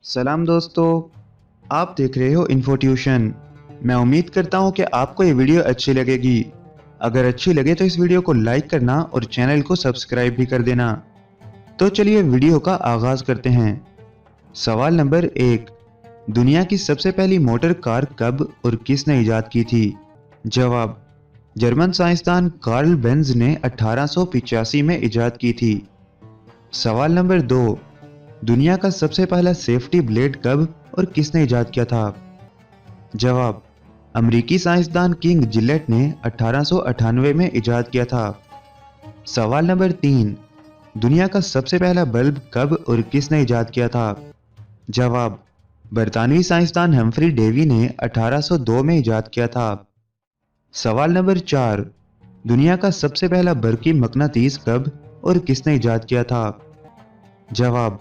सलाम दोस्तों, आप देख रहे हो इन्फो ट्यूशन। मैं उम्मीद करता हूँ कि आपको ये वीडियो अच्छी लगेगी। अगर अच्छी लगे तो इस वीडियो को लाइक करना और चैनल को सब्सक्राइब भी कर देना। तो चलिए वीडियो का आगाज करते हैं। सवाल नंबर 1, दुनिया की सबसे पहली मोटर कार कब और किसने इजाद की थी? जवाब, जर्मन साइंसदान कार्ल बेंज ने 1885 में इजाद की थी। सवाल नंबर 2, दुनिया का सबसे पहला सेफ्टी ब्लेड कब और किसने इजाद किया था? जवाब, अमेरिकी साइंसदान किंग जिलेट ने 1898 में इजाद किया था। सवाल नंबर 3, दुनिया का सबसे पहला बल्ब कब और किसने इजाद किया था? जवाब, बरतानवी साइंसदान हम्फ्री डेवी ने 1802 में इजाद किया था। सवाल नंबर 4, दुनिया का सबसे पहला बरकी मकनातीस कब और किसने इजाद किया था? जवाब,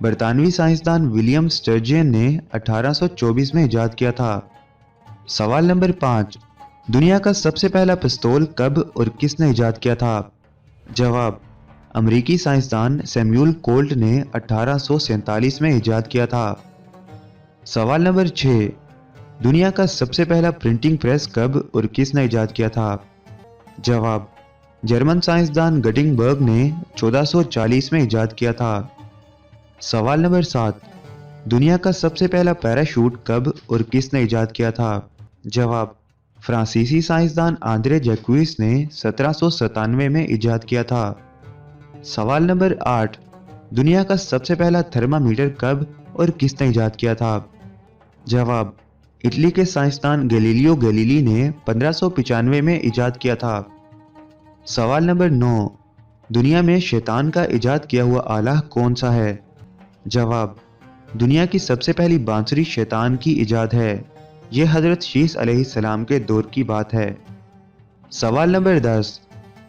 बरतानवी साइंसदान विलियम स्टर्जियन ने 1824 में इजाद किया था। सवाल नंबर 5, दुनिया का सबसे पहला पिस्तौल कब और किसने इजाद किया था? जवाब, अमेरिकी साइंसदान सैमुअल कोल्ट ने 1847 में इजाद किया था। सवाल नंबर 6, दुनिया का सबसे पहला प्रिंटिंग प्रेस कब और किसने इजाद किया था? जवाब, जर्मन साइंसदान गटिंगबर्ग ने 1440 में इजाद किया था। सवाल नंबर 7, दुनिया का सबसे पहला पैराशूट कब और किसने इजाद किया था? जवाब, फ्रांसीसी साइंसदान आंद्रे जैक्विस ने 1797 में इजाद किया था। सवाल नंबर 8, दुनिया का सबसे पहला थर्मामीटर कब और किसने इजाद किया था? जवाब, इटली के साइंसदान गैलीलियो गैलीली ने 1595 में इजाद किया था। सवाल नंबर 9, दुनिया में शैतान का इजाद किया हुआ आला कौन सा है? जवाब, दुनिया की सबसे पहली बांसुरी शैतान की इजाद है। यह हजरत शीस अलैहिस्सलाम के दौर की बात है। सवाल नंबर 10,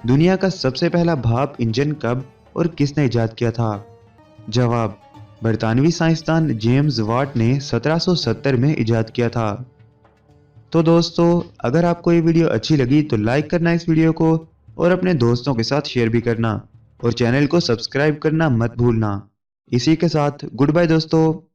दुनिया का सबसे पहला भाप इंजन कब और किसने इजाद किया था? जवाब, बरतानवी साइंसदान जेम्स वाट ने 1770 में इजाद किया था। तो दोस्तों, अगर आपको ये वीडियो अच्छी लगी तो लाइक करना इस वीडियो को और अपने दोस्तों के साथ शेयर भी करना और चैनल को सब्सक्राइब करना मत भूलना। इसी के साथ गुड बाय दोस्तों।